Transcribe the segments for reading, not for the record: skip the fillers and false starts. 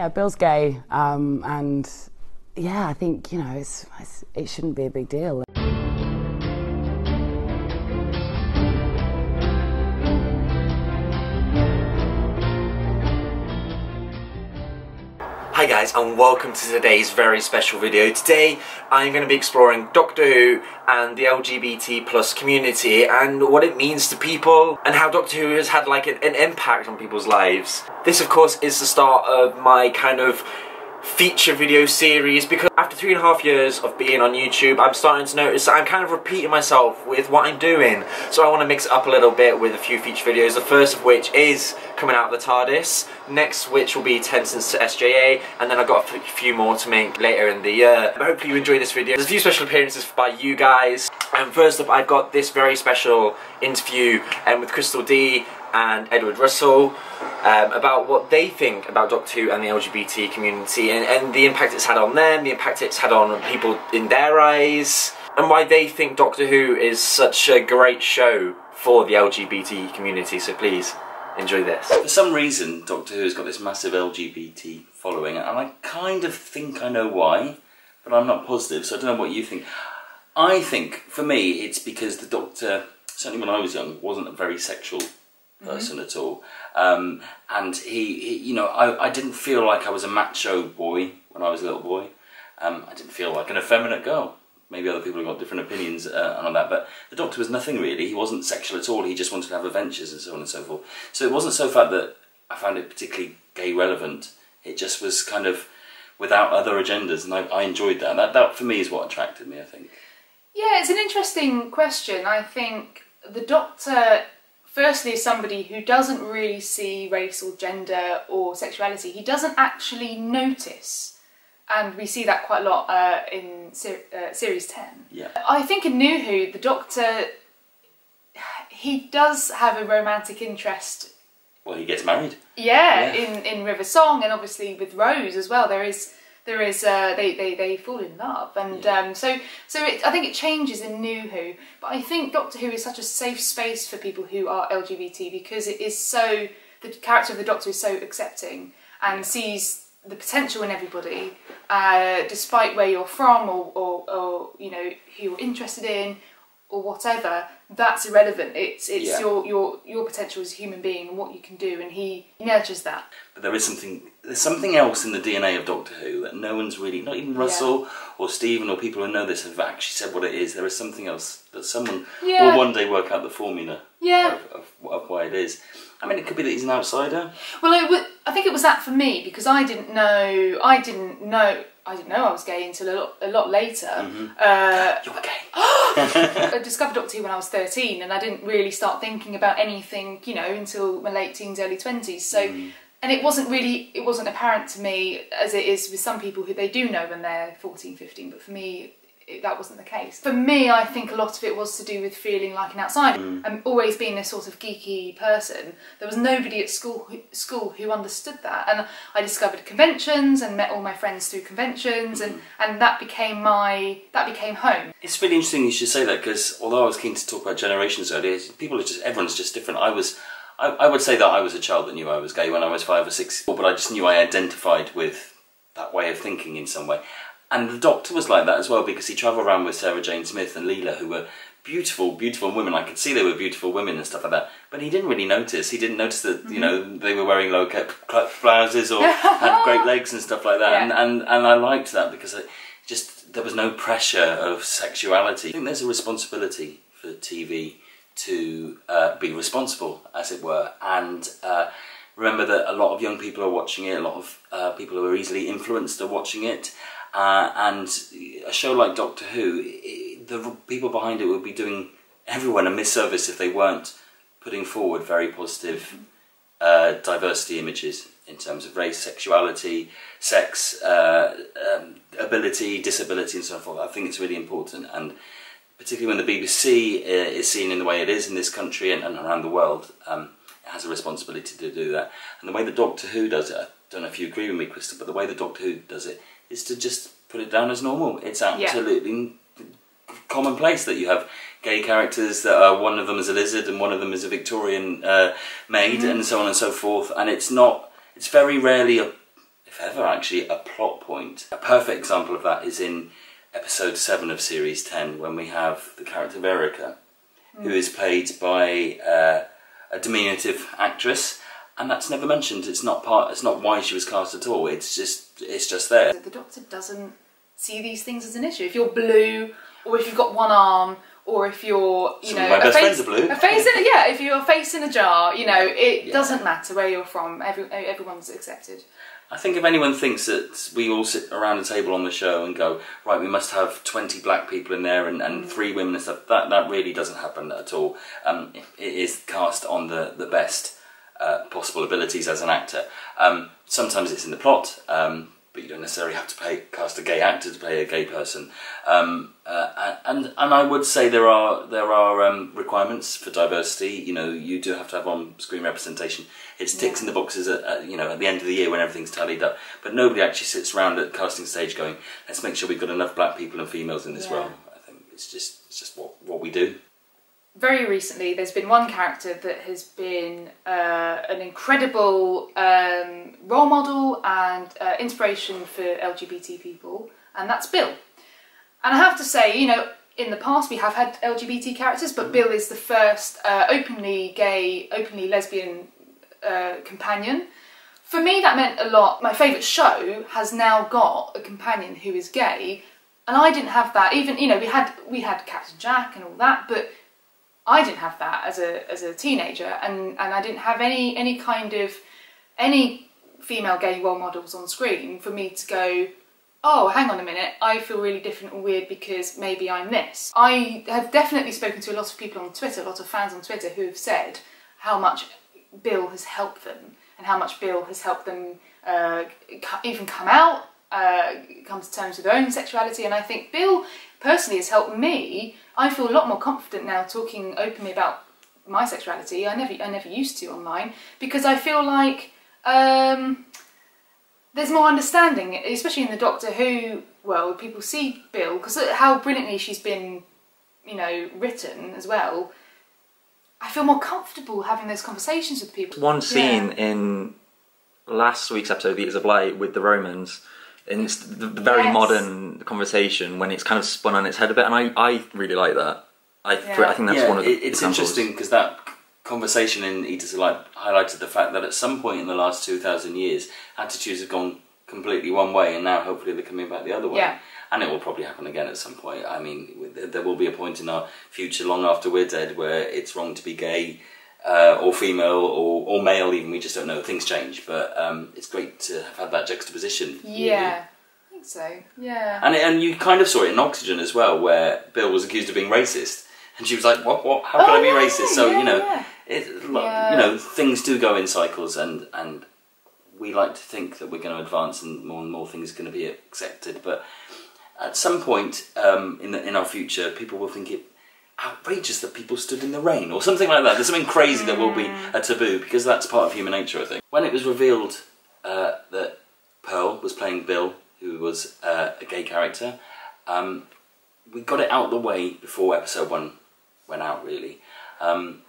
Yeah, Bill's gay, and yeah, I think, you know, it shouldn't be a big deal. Hi guys, and welcome to today's very special video. Today I'm going to be exploring Doctor Who and the LGBT plus community and what it means to people and how Doctor Who has had like an impact on people's lives. This of course is the start of my kind of feature video series, because after 3.5 years of being on YouTube I'm starting to notice that I'm kind of repeating myself with what I'm doing. So I want to mix it up a little bit with a few feature videos, the first of which is coming out of the TARDIS, next which will be Tenson's to SJA, and then I've got a few more to make later in the year. But hopefully you enjoy this video. There's a few special appearances by you guys, and first up I've got this very special interview with Christel Dee and Edward Russell about what they think about Doctor Who and the LGBT community and the impact it's had on them, the impact it's had on people in their eyes, and why they think Doctor Who is such a great show for the LGBT community. So please enjoy this. For some reason Doctor Who's got this massive LGBT following, and I kind of think I know why, but I'm not positive, so I don't know what you think. I think, for me, it's because the Doctor, certainly when I was young, wasn't a very sexual person at all, and he you know, I didn't feel like I was a macho boy when I was a little boy. I didn't feel like an effeminate girl. Maybe other people have got different opinions on that, but the Doctor was nothing really. He wasn't sexual at all. He just wanted to have adventures and so on and so forth. So it wasn't so fact that I found it particularly gay relevant. It just was kind of without other agendas, and I enjoyed that. That for me is what attracted me, I think. Yeah, it's an interesting question. I think the Doctor, firstly, is somebody who doesn't really see race or gender or sexuality. He doesn't actually notice. And we see that quite a lot in Series 10. Yeah. I think in New Who, the Doctor, he does have a romantic interest. Well, he gets married. Yeah. In River Song, and obviously with Rose as well. They fall in love, and I think it changes in New Who. But I think Doctor Who is such a safe space for people who are LGBT, because it is so, the character of the Doctor is so accepting and sees the potential in everybody, despite where you're from or you know, who you're interested in or whatever. That's irrelevant. It's your potential as a human being and what you can do, and he nurtures that. But there's something else in the DNA of Doctor Who that no one's really, not even Russell or Stephen or people who know this, have actually said what it is. There is something else that someone will one day work out the formula of why it is. I mean, it could be that he's an outsider. Well, I think it was that for me, because I didn't know I was gay until a lot later. You were gay. I discovered Doctor Who when I was 13, and I didn't really start thinking about anything, you know, until my late teens, early 20s. So, and it wasn't apparent to me, as it is with some people who they do know when they're 14, 15. But for me, that wasn't the case. For me, I think a lot of it was to do with feeling like an outsider and always being a sort of geeky person. There was nobody at school who understood that, and I discovered conventions and met all my friends through conventions, and that became home. It's really interesting you should say that, because although I was keen to talk about generations earlier, everyone's just different. I would say that I was a child that knew I was gay when I was 5 or 6, but I just knew I identified with that way of thinking in some way. And the Doctor was like that as well, because he travelled around with Sarah Jane Smith and Leela, who were beautiful, beautiful women. I could see they were beautiful women and stuff like that. But he didn't really notice. He didn't notice that, you know, they were wearing low-cut blouses or had great legs and stuff like that. Yeah. And I liked that, because there was no pressure of sexuality. I think there's a responsibility for TV to be responsible, as it were, and remember that a lot of young people are watching it. A lot of people who are easily influenced are watching it. And a show like Doctor Who, the people behind it would be doing everyone a misservice if they weren't putting forward very positive diversity images in terms of race, sexuality, sex, ability, disability and so forth. I think it's really important, and particularly when the BBC is seen in the way it is in this country and around the world, it has a responsibility to do that. And the way that Doctor Who does it, I don't know if you agree with me, Christel, but the way that Doctor Who does it is to just put it down as normal. It's absolutely commonplace that you have gay characters that are, one of them is a lizard and one of them is a Victorian maid and so on and so forth, and it's very rarely if ever, actually, a plot point. A perfect example of that is in episode 7 of series 10, when we have the character of Erica, who is played by a diminutive actress, and that's never mentioned. It's not why she was cast at all. It's just there. The Doctor doesn't see these things as an issue. If you're blue, or if you've got one arm, or if you're, you know, my best friends are blue. If you're a face in a jar, you know, it doesn't matter where you're from. Everyone's accepted. I think if anyone thinks that we all sit around a table on the show and go, right, we must have 20 black people in there and 3 women and stuff, that really doesn't happen at all. It is cast on the best possible abilities as an actor. Sometimes it's in the plot, but you don't necessarily have to cast a gay actor to play a gay person. And I would say there are requirements for diversity. You know, you do have to have on-screen representation. It's ticks in the boxes at you know, at the end of the year when everything's tallied up. But nobody actually sits around at the casting stage going, let's make sure we've got enough black people and females in this role. I think it's just what we do. Very recently, there's been one character that has been an incredible role model and inspiration for LGBT people, and that's Bill. And I have to say, you know, in the past we have had LGBT characters, but Bill is the first openly gay, openly lesbian companion. For me, that meant a lot. My favourite show has now got a companion who is gay, and I didn't have that. Even, you know, we had Captain Jack and all that, but I didn't have that as a teenager, and I didn't have any female gay role models on screen for me to go, oh, hang on a minute, I feel really different and weird because maybe I'm this. I have definitely spoken to a lot of people on Twitter, a lot of fans on Twitter, who have said how much Bill has helped them and how much Bill has helped them even come out, come to terms with their own sexuality. And I think Bill personally has helped me. I feel a lot more confident now talking openly about my sexuality. I never used to online, because I feel like there's more understanding, especially in the Doctor Who world. People see Bill, because how brilliantly she's been, you know, written as well. I feel more comfortable having those conversations with people. One scene in last week's episode, The Eaters of Light, with the Romans, and it's the very modern conversation when it's kind of spun on its head a bit, and I really like that. I think that's one of the it's examples. Interesting because that conversation in Eaters of Light highlighted the fact that at some point in the last 2,000 years, attitudes have gone completely one way, and now hopefully they're coming back the other way. Yeah. And it will probably happen again at some point. I mean, there will be a point in our future, long after we're dead, where it's wrong to be gay, or female, or male even. We just don't know. Things change, but it's great to have had that juxtaposition. Yeah, really. I think so. Yeah. And you kind of saw it in Oxygen as well, where Bill was accused of being racist, and she was like, "What? How can I be racist?" So you know, things do go in cycles, and we like to think that we're going to advance and more things are going to be accepted, but at some point in our future, people will think it outrageous that people stood in the rain or something like that. There's something crazy that will be a taboo, because that's part of human nature, I think. When it was revealed that Pearl was playing Bill, who was a gay character, we got it out of the way before episode 1 went out, really. And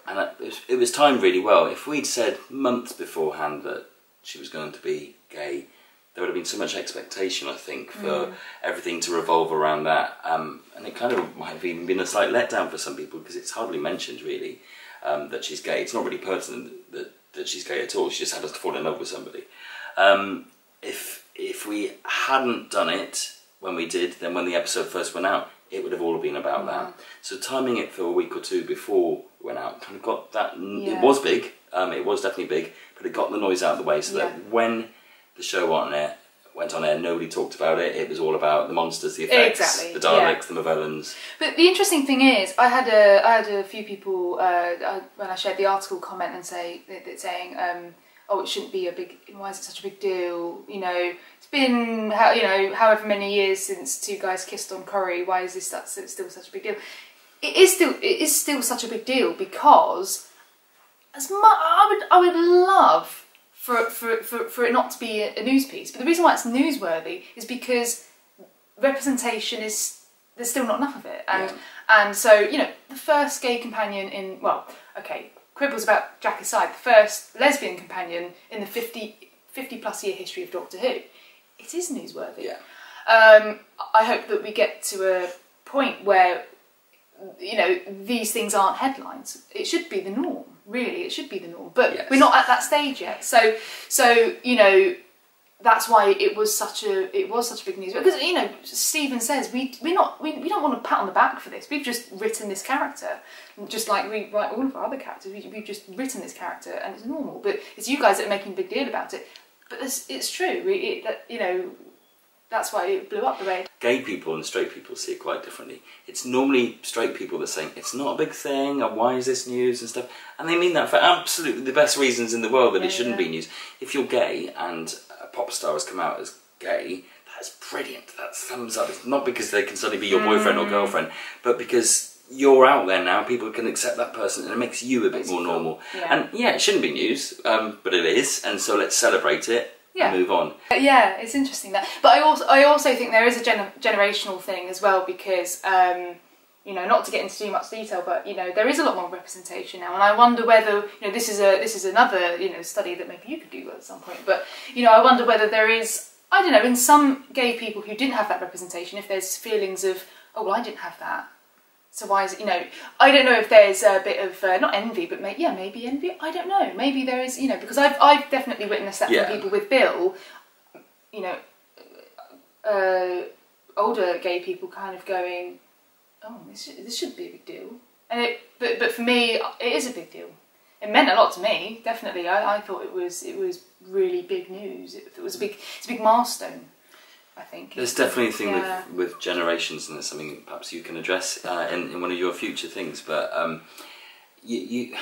it was timed really well. If we'd said months beforehand that she was going to be gay, there would have been so much expectation, I think, for everything to revolve around that. And it kind of might have even been a slight letdown for some people, because it's hardly mentioned, really, that she's gay. It's not really pertinent that she's gay at all. She just happens to fall in love with somebody. If we hadn't done it when we did, then when the episode first went out, it would have all been about that. So timing it for a week or two before it went out kind of got that... It was big. It was definitely big, but it got the noise out of the way, so that when the show went on air, nobody talked about it. It was all about the monsters, the effects, the Daleks, the Movellans. But the interesting thing is, I had a few people when I shared the article comment and saying, "Oh, it shouldn't be a big. Why is it such a big deal? You know, it's been however many years since two guys kissed on Corrie. Why is this still such a big deal?" It is still such a big deal, because as much I would love for it not to be a news piece, but the reason why it's newsworthy is because representation there's still not enough of it, and so, you know, the first gay companion in, well, okay, quibbles about Jack aside, the first lesbian companion in the 50 plus year history of Doctor Who it is newsworthy. Yeah. I hope that we get to a point where, you know, these things aren't headlines. It should be the norm, really. It should be the norm. But Yes. we're not at that stage yet. So you know, that's why it was such a big news. Because, you know, Stephen says we don't want to pat on the back for this. We've just written this character, just like we write all of our other characters. We've just written this character, and it's normal. But it's you guys that are making a big deal about it. But it's true. You know, that's why it blew up the way. Gay people and straight people see it quite differently. It's normally straight people that are saying it's not a big thing, and why is this news and stuff, and they mean that for absolutely the best reasons in the world that it shouldn't be news. If you're gay and a pop star has come out as gay, that's brilliant. That's thumbs up. It's not because they can suddenly be your boyfriend or girlfriend, but because you're out there now, people can accept that person, and it makes you a bit more normal. Yeah. And yeah, it shouldn't be news, but it is, and so let's celebrate it. Yeah. And move on. Yeah, it's interesting that. But I also think there is a generational thing as well, because you know, not to get into too much detail, but you know, there is a lot more representation now, and I wonder whether, you know, this is another, you know, study that maybe you could do at some point. But you know, I wonder whether there is, I don't know, in some gay people who didn't have that representation, if there's feelings of, oh well, I didn't have that. So why is it, you know, I don't know if there's a bit of, not envy, but maybe envy, I don't know. Maybe there is, you know, because I've definitely witnessed that from people with Bill, you know, older gay people kind of going, oh, this should be a big deal. And but for me, it is a big deal. It meant a lot to me, definitely. I thought it was really big news. It's a big milestone, I think. There's definitely a thing with generations, and there's something perhaps you can address in one of your future things. But you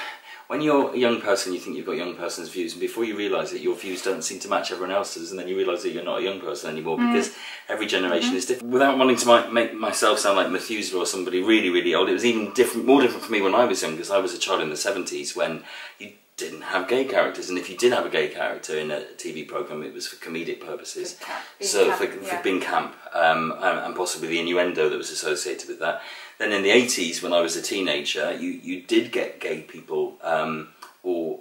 when you're a young person, you think you've got a young person's views, and before you realise it, your views don't seem to match everyone else's, and then you realise that you're not a young person anymore, because every generation is different. Without wanting to make myself sound like Methuselah or somebody really, really old, it was even more different for me when I was young, because I was a child in the 70s when you didn't have gay characters, and if you did have a gay character in a TV programme, it was for comedic purposes, for being camp, and possibly the innuendo that was associated with that. Then in the 80s, when I was a teenager, you did get gay people, or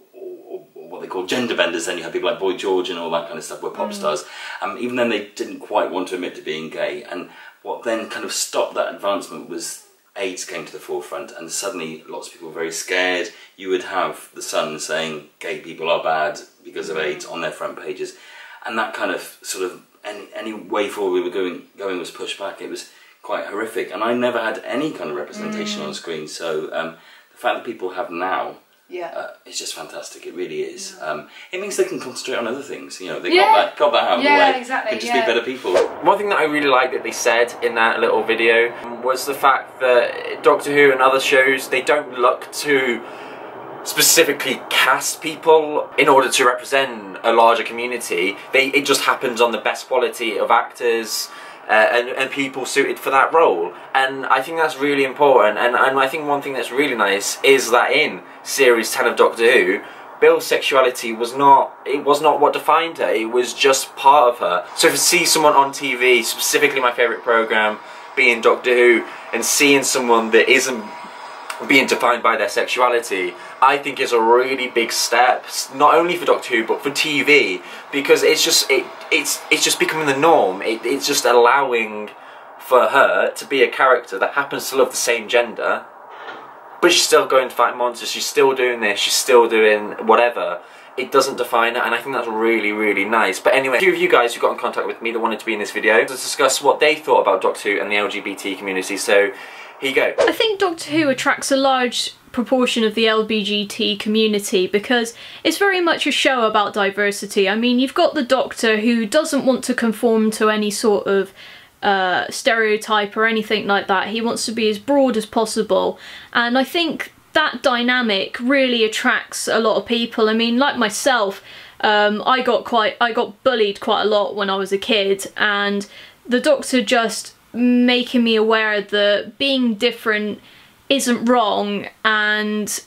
what they call gender benders. Then you had people like Boy George and all that kind of stuff, were pop stars. Even then they didn't quite want to admit to being gay, and what then kind of stopped that advancement was AIDS came to the forefront, and suddenly lots of people were very scared. You would have the Sun saying gay people are bad because of AIDS on their front pages, and that kind of sort of any way forward we were going was pushed back. It was quite horrific, and I never had any kind of representation on screen. So the fact that people have now, it's just fantastic. It really is. It means they can concentrate on other things. You know, they got that out of the way. Exactly. Can just be better people. One thing that I really liked that they said in that little video was the fact that Doctor Who and other shows, they don't look to specifically cast people in order to represent a larger community. It just happens on the best quality of actors and people suited for that role, and I think that's really important. And I think one thing that's really nice is that in series 10 of Doctor Who, Bill's sexuality was not what defined her. It was just part of her. So to see someone on TV, specifically my favourite programme being Doctor Who, and seeing someone that isn't being defined by their sexuality, I think is a really big step, not only for Doctor Who but for TV, because it's just becoming the norm. It's just allowing for her to be a character that happens to love the same gender, but she's still going to fight monsters, she's still doing this, she's still doing whatever. It doesn't define her, and I think that's really, really nice. But anyway, a few of you guys who got in contact with me that wanted to be in this video to discuss what they thought about Doctor Who and the LGBT community, so here you go. I think Doctor Who attracts a large proportion of the LGBT community because it's very much a show about diversity. I mean, you've got the Doctor who doesn't want to conform to any sort of stereotype or anything like that. He wants to be as broad as possible, and I think that dynamic really attracts a lot of people. I mean, like myself, I got bullied quite a lot when I was a kid, and the Doctor just making me aware that being different isn't wrong, and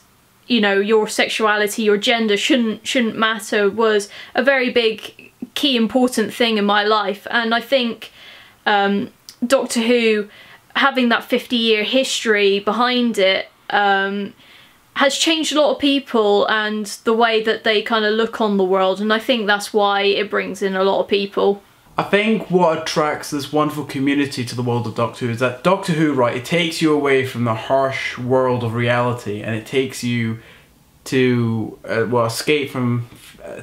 you know, your sexuality, your gender shouldn't matter, was a very big key important thing in my life. And I think Doctor Who, having that 50-year history behind it, has changed a lot of people and the way that they kind of look on the world, and I think that's why it brings in a lot of people. I think what attracts this wonderful community to the world of Doctor Who is that Doctor Who, right, it takes you away from the harsh world of reality, and it takes you to, well, escape from,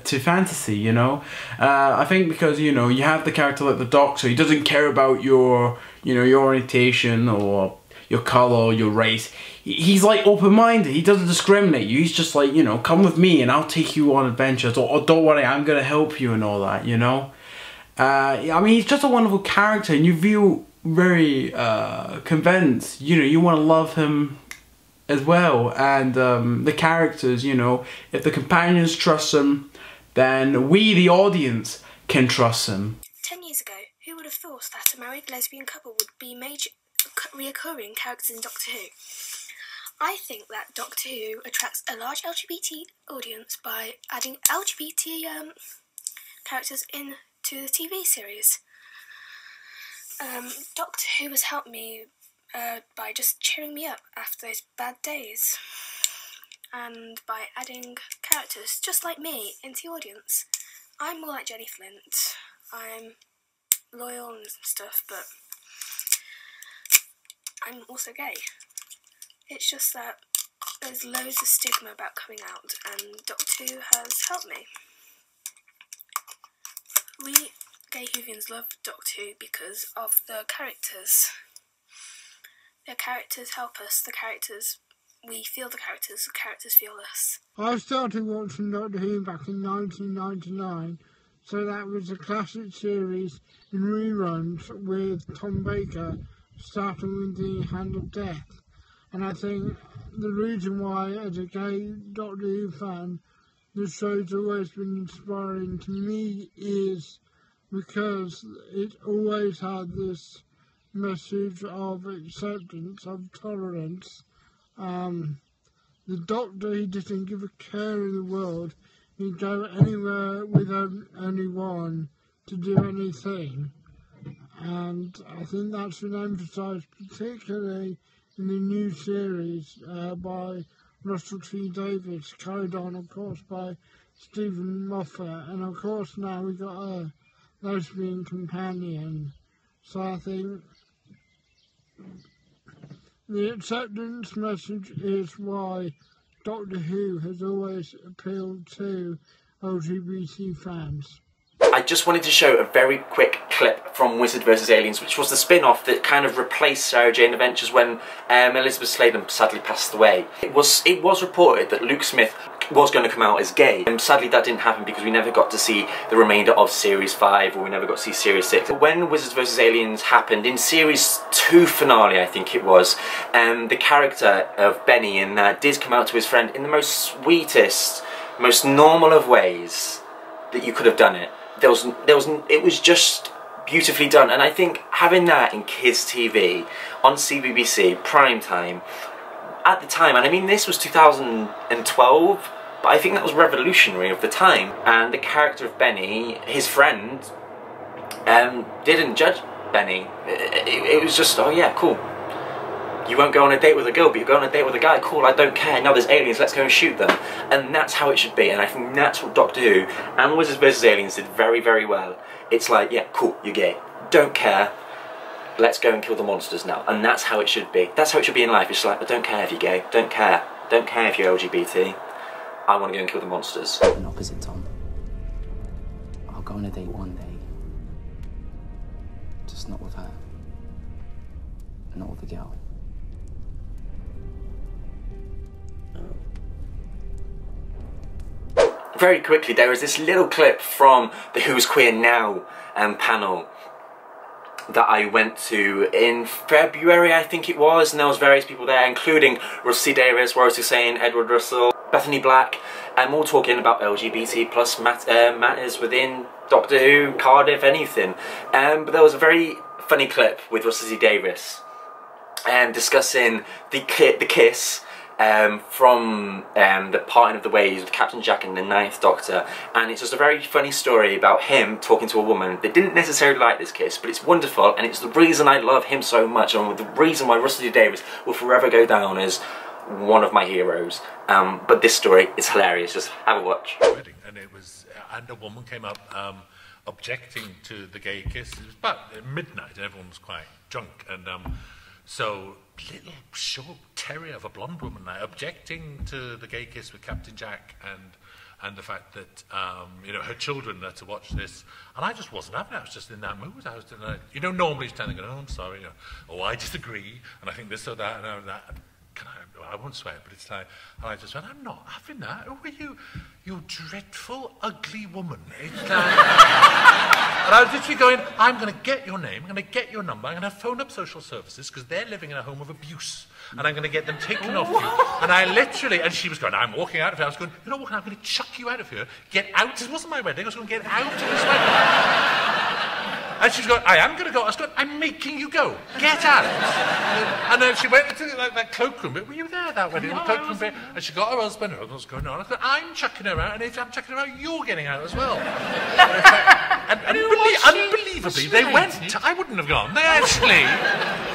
to fantasy, you know? I think because, you know, you have the character like the Doctor, he doesn't care about your, you know, your orientation or your colour or your race. He's like open-minded, he doesn't discriminate you, he's just like, you know, come with me and I'll take you on adventures, or don't worry, I'm gonna help you and all that, you know? I mean, he's just a wonderful character, and you feel very convinced, you know, you want to love him as well. And the characters, you know, if the companions trust him, then we, the audience, can trust him. 10 years ago, who would have thought that a married lesbian couple would be major reoccurring characters in Doctor Who? I think that Doctor Who attracts a large LGBT audience by adding LGBT characters in to the TV series. Doctor Who has helped me by just cheering me up after those bad days, and by adding characters just like me into the audience. I'm more like Jenny Flint. I'm loyal and stuff, but I'm also gay. It's just that there's loads of stigma about coming out, and Doctor Who has helped me. We gay Whovians love Doctor Who because of the characters. The characters help us, we feel the characters feel us. I started watching Doctor Who back in 1999, so that was a classic series in reruns with Tom Baker, starting with The Hand of Death. And I think the reason why, as a gay Doctor Who fan, the show's always been inspiring to me is because it always had this message of acceptance, of tolerance. The Doctor, he didn't give a care in the world. He'd go anywhere without anyone to do anything. And I think that's been emphasised particularly in the new series by Russell T Davies, carried on of course by Stephen Moffat, and of course now we've got a lesbian companion. So I think the acceptance message is why Doctor Who has always appealed to LGBT fans. I just wanted to show a very quick clip from Wizard vs Aliens, which was the spin-off that kind of replaced Sarah Jane Adventures when Elizabeth Sladen sadly passed away. It was reported that Luke Smith was going to come out as gay, and sadly that didn't happen because we never got to see the remainder of Series 5, or we never got to see Series 6. When Wizards vs Aliens happened, in Series 2 finale I think it was, the character of Benny in that did come out to his friend in the most sweetest, most normal of ways that you could have done it. It was just beautifully done, and I think having that in kids TV on CBBC prime time at the time, and I mean this was 2012, but I think that was revolutionary of the time. And the character of Benny, his friend, didn't judge Benny. It was just, oh yeah, cool. You won't go on a date with a girl, but you go on a date with a guy, cool, I don't care, now there's aliens, let's go and shoot them. And that's how it should be, and I think that's what Doctor Who and Wizards vs Aliens did very, very well. It's like, yeah, cool, you're gay, don't care, let's go and kill the monsters now. And that's how it should be. That's how it should be in life. It's like, I don't care if you're gay, don't care if you're LGBT, I want to go and kill the monsters. An opposite, Tom. I'll go on a date one day, just not with her, not with the girl. Very quickly, there was this little clip from the Who's Queer Now panel that I went to in February, I think it was, and there was various people there, including Rusty Davis, Rosie Hussain, Edward Russell, Bethany Black, and all talking about LGBT plus matters within Doctor Who, Cardiff, anything. But there was a very funny clip with Rusty Davis discussing the kiss from the parting of the ways with Captain Jack and the 9th Doctor, and it's just a very funny story about him talking to a woman that didn't necessarily like this kiss, but it's wonderful, and it's the reason I love him so much, and the reason why Rusty Davis will forever go down as one of my heroes. But this story is hilarious, just have a watch. And it was, and a woman came up objecting to the gay kiss. It was about midnight and everyone was quite drunk, and so little short terrier of a blonde woman objecting to the gay kiss with Captain Jack, and the fact that you know, her children are to watch this, and I just wasn't having it. I was just in that mood. I was, you know, normally you stand there going, "Oh, I'm sorry," you know, "Oh, I disagree," and I think this or that and that. Can I won't swear, but it's like, and I just went, "I'm not having that. Who are you, you dreadful, ugly woman?" It's like, and I was literally going, "I'm going to get your name, I'm going to get your number, I'm going to phone up social services because they're living in a home of abuse, and I'm going to get them taken off you." And I literally, and she was going, "I'm walking out of here." I was going, "You're not walking out, I'm going to chuck you out of here. Get out." It wasn't my wedding, I was going to get out of this wedding. And she's going, "I am going to go." I was going, "I'm making you go. Get out." And then she went into that cloakroom bit. Were you there that wedding? No, the cloakroom bit. And she got her husband. Her husband's going on. I said, "I'm chucking her out, and if I'm chucking her out, you're getting out as well." And unbelievably, they went. I wouldn't have gone. They actually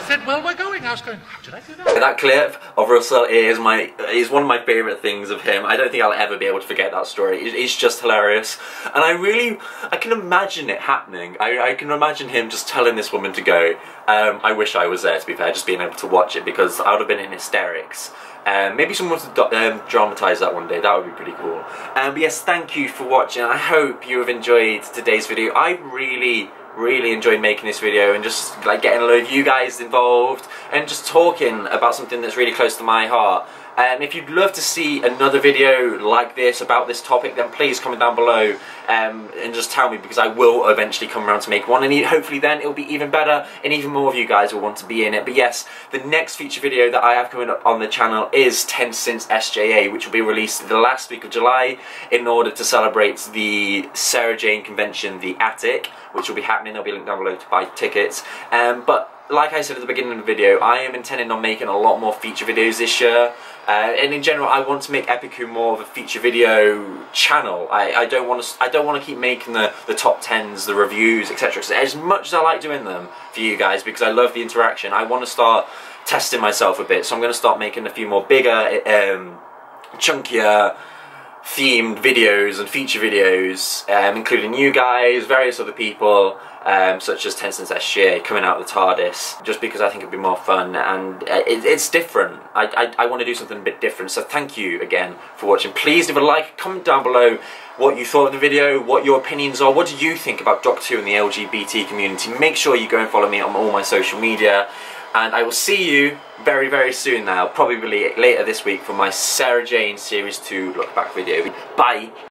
said, "Well, we're going." I was going, "How did I do that?" That clip of Russell is one of my favourite things of him. I don't think I'll ever be able to forget that story. It's just hilarious, and I can imagine it happening. I can imagine him just telling this woman to go. I wish I was there, to be fair, just being able to watch it, because I would have been in hysterics. Maybe someone would dramatise that one day. That would be pretty cool. But yes, thank you for watching. I hope you have enjoyed today's video. I really enjoyed making this video and just like getting a load of you guys involved and just talking about something that's really close to my heart. If you'd love to see another video like this about this topic, then please comment down below and just tell me, because I will eventually come around to make one, and hopefully then it'll be even better and even more of you guys will want to be in it. But yes, the next feature video that I have coming up on the channel is 10 Since SJA, which will be released the last week of July in order to celebrate the Sarah Jane convention, The Attic, which will be happening. There'll be a link down below to buy tickets. But like I said at the beginning of the video, I am intending on making a lot more feature videos this year. And in general, I want to make Epic Who more of a feature video channel. I don't want to keep making the top 10s, the reviews, etc. As much as I like doing them for you guys, because I love the interaction, I want to start testing myself a bit. So I'm going to start making a few more bigger, chunkier, themed videos and feature videos, including you guys, various other people, such as 10 Since SJA coming out of the TARDIS, just because I think it'd be more fun and it's different. I want to do something a bit different, so thank you again for watching. Please leave a like, comment down below what you thought of the video, what your opinions are, what do you think about Doctor Who and the LGBT community. Make sure you go and follow me on all my social media, and I will see you very, very soon now, probably later this week, for my Sarah Jane Series 2 look back video. Bye!